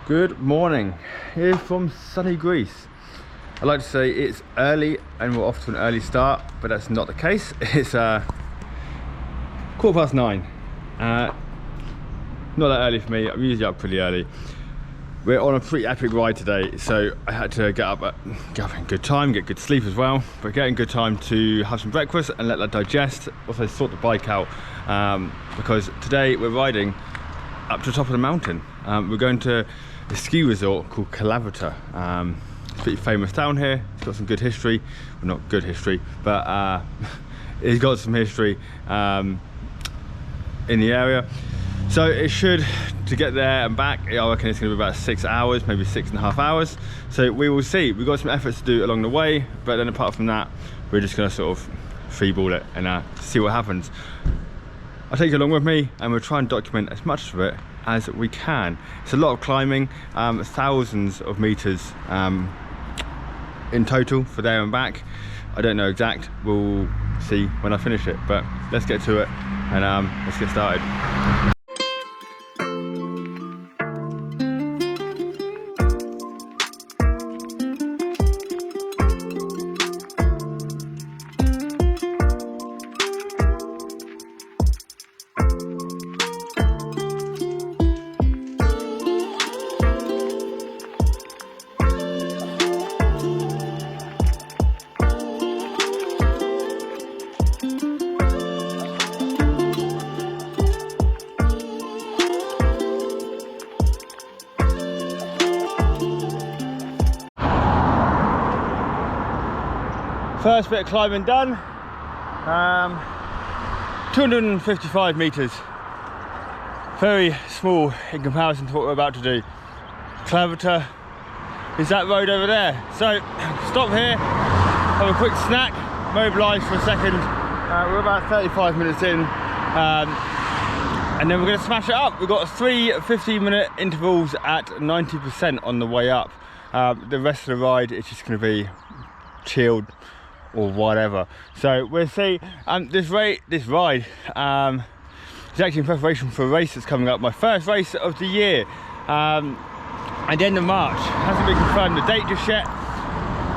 Good morning, here from sunny Greece. I'd like to say it's early and we're off to an early start, but that's not the case. It's 9:15. Not that early for me. I'm usually up pretty early. We're on a pretty epic ride today, so I had to get up in good time, get good sleep as well, but getting good time to have some breakfast and let that digest. Also sort the bike out, because today we're riding up to the top of the mountain. We're going to a ski resort called Kalavryta. It's pretty famous down here. It's got some good history. Well, not good history, but it's got some history in the area. So it should, to get there and back, I reckon it's going to be about 6 hours, maybe 6.5 hours. So we will see. We've got some efforts to do along the way, but then apart from that, we're just going to sort of freeball it and see what happens. I'll take you along with me and we'll try and document as much of it as we can. It's a lot of climbing, thousands of meters in total for there and back. I don't know exact, we'll see when I finish it, but let's get to it and let's get started. First bit of climbing done, 255 meters. Very small in comparison to what we're about to do. Kalavryta is that road over there. So stop here, have a quick snack, mobilise for a second. We're about 35 minutes in, and then we're going to smash it up. We've got 3 15-minute intervals at 90% on the way up. The rest of the ride is just going to be chilled or whatever. So we'll see. This ride is actually in preparation for a race that's coming up, my first race of the year, at the end of March. Hasn't been confirmed the date just yet,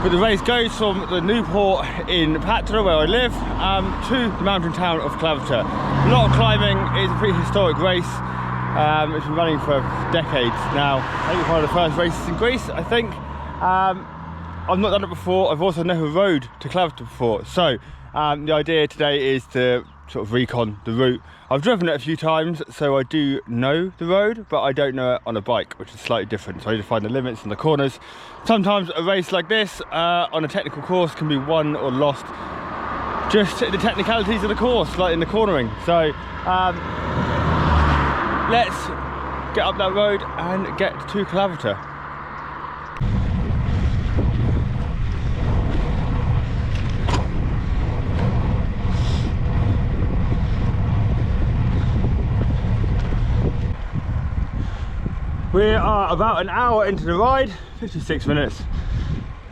but the race goes from the new port in Patras, where I live, to the mountain town of Kalavryta. A lot of climbing. It's a pretty historic race. It's been running for decades now. I think it's one of the first races in Greece, I think. I've not done it before. I've also never rode to Kalavryta before. So the idea today is to sort of recon the route. I've driven it a few times, so I do know the road, but I don't know it on a bike, which is slightly different. So I need to find the limits and the corners. Sometimes a race like this on a technical course can be won or lost just the technicalities of the course, like in the cornering. So let's get up that road and get to Kalavryta. We are about an hour into the ride, 56 minutes,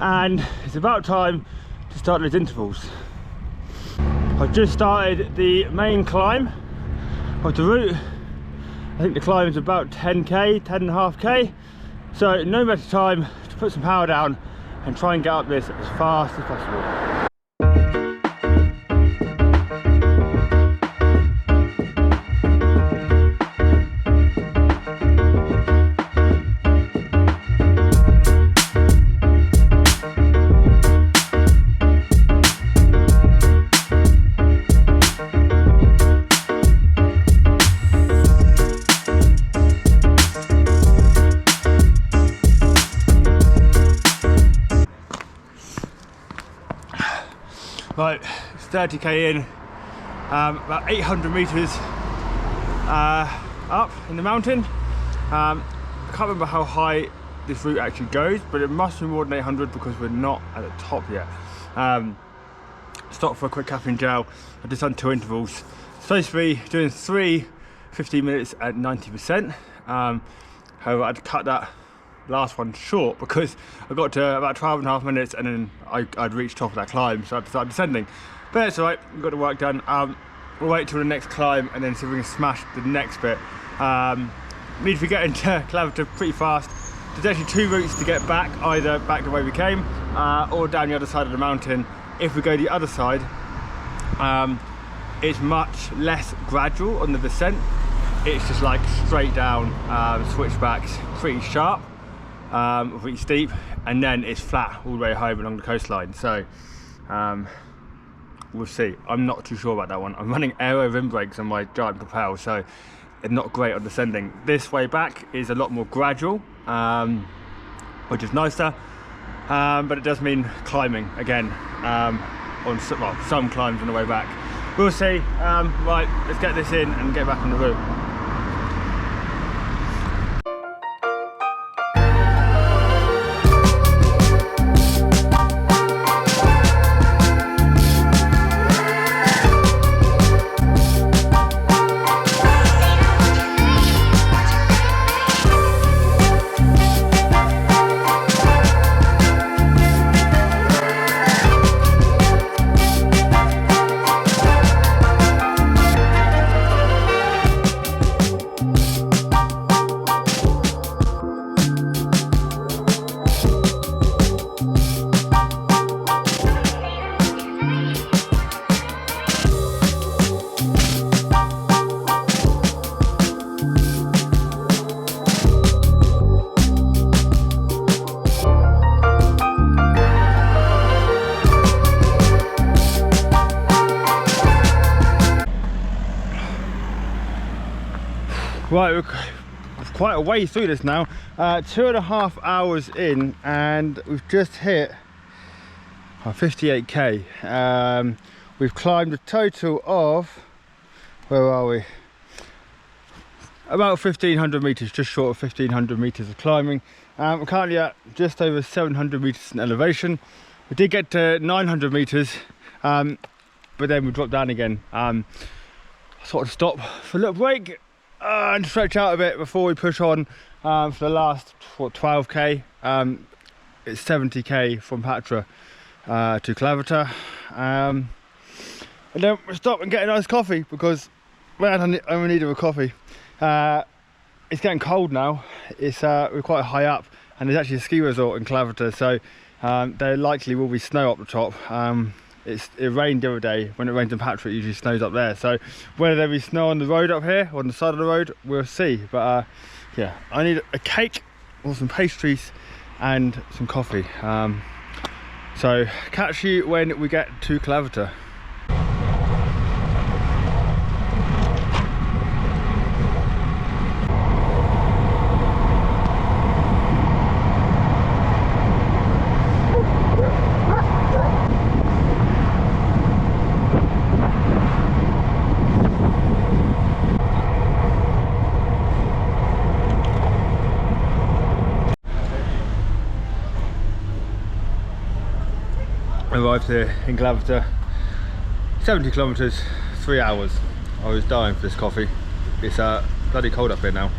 and it's about time to start those intervals. I've just started the main climb of the route. I think the climb is about 10k, 10.5k, so no better time to put some power down and try and get up this as fast as possible. Right, it's 30k in, about 800 meters up in the mountain. I can't remember how high this route actually goes, but it must be more than 800 because we're not at the top yet. Stopped for a quick caffeine gel. I've just done 2 intervals. Supposed to be doing 3 15 minutes at 90%. However, I'd cut that last one short because I got to about 12.5 minutes and then I'd reached top of that climb, so I had to start descending. But it's alright, we've got the work done. We'll wait till the next climb and then see if we can smash the next bit. Need to be getting to Kalavryta pretty fast. there's actually two routes to get back, either back the way we came or down the other side of the mountain. If we go the other side, it's much less gradual on the descent. It's just like straight down, switchbacks, pretty sharp, pretty steep, and then it's flat all the way home along the coastline. So we'll see. I'm not too sure about that one. I'm running aero rim brakes on my giant propel, so it's not great on descending. This way back is a lot more gradual, which is nicer, but it does mean climbing again on some climbs on the way back. We'll see. Right, let's get this in and get back on the route. Right, we're quite a way through this now. 2.5 hours in, and we've just hit 58k. We've climbed a total of, where are we? About 1500 meters, just short of 1500 meters of climbing. We're currently at just over 700 meters in elevation. We did get to 900 meters, but then we dropped down again. Sort of stop for a little break and stretch out a bit before we push on for the last 12k. It's 70k from Patras to Kalavryta, and then we stop and get a nice coffee, because man, I'm in need of a coffee. It's getting cold now. We're quite high up, and there's actually a ski resort in Kalavryta, so there likely will be snow up the top. It rained the other day. When it rains in Patras, it usually snows up there, so whether there be snow on the road up here or on the side of the road, we'll see. But yeah, I need a cake or some pastries and some coffee. So catch you when we get to Kalavryta. Arrived here in Kalavryta, 70 kilometers, 3 hours. I was dying for this coffee. It's bloody cold up here now.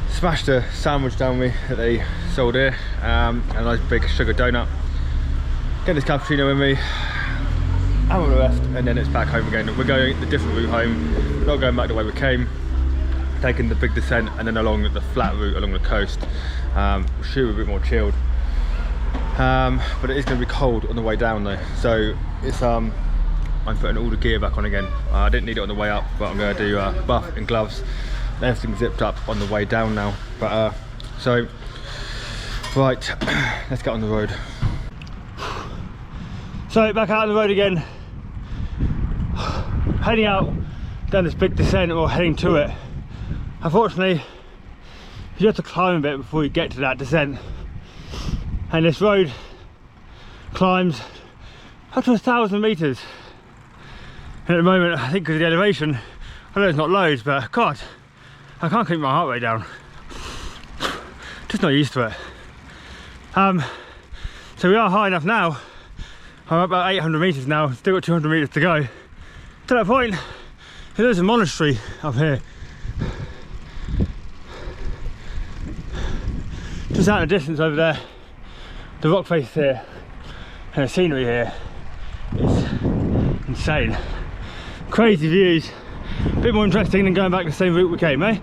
Smashed a sandwich down me that they sold here, a nice big sugar donut. Get this cappuccino with me, have a rest, and then it's back home again. We're going a different route home. We're not going back the way we came, taking the big descent and then along the flat route along the coast. Should be a bit more chilled. But it is going to be cold on the way down though, so it's I'm putting all the gear back on again. I didn't need it on the way up, but I'm going to do buff and gloves. Everything zipped up on the way down now. But so right, let's get on the road. So back out on the road again, heading out down this big descent, or heading to it. Unfortunately, you have to climb a bit before you get to that descent. And this road climbs up to 1,000 meters. And at the moment, I think because of the elevation, I know it's not loads, but God, I can't keep my heart rate down. Just not used to it. So we are high enough now. I'm about 800 meters now, still got 200 meters to go. To that point, there's a monastery up here. Just out in the distance over there. The rock face here and the scenery here is insane. Crazy views, a bit more interesting than going back the same route we came, eh?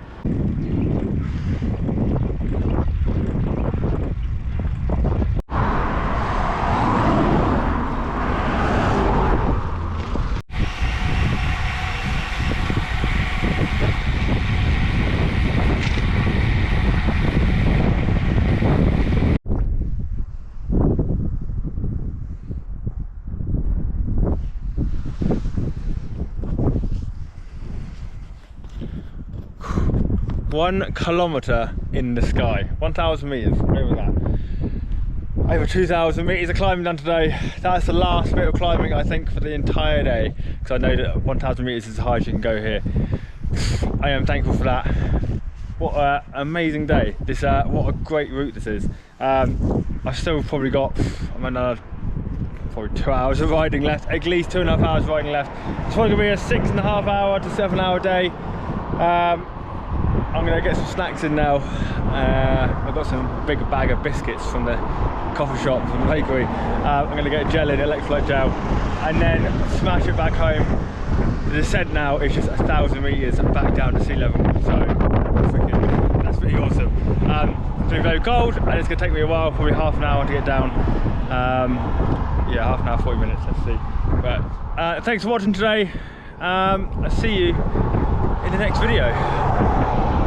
1 kilometre in the sky, 1,000 metres, over that. Over 2,000 metres of climbing done today. That's the last bit of climbing, I think, for the entire day, because I know that 1,000 metres is as high as you can go here. I am thankful for that. What an amazing day. This, what a great route this is. I've still probably got, probably 2 hours of riding left, at least 2.5 hours riding left. It's probably gonna be a 6.5 hour to 7 hour day. I'm gonna get some snacks in now. I've got some big bag of biscuits from the coffee shop, from the bakery. I'm gonna get a gel in, electrolyte gel, and then smash it back home. The descent now is just 1,000 metres back down to sea level, so freaking, that's pretty awesome. It's been very cold, and it's gonna take me a while, probably half an hour to get down. Yeah, half an hour, 40 minutes, let's see. But thanks for watching today. I'll see you in the next video.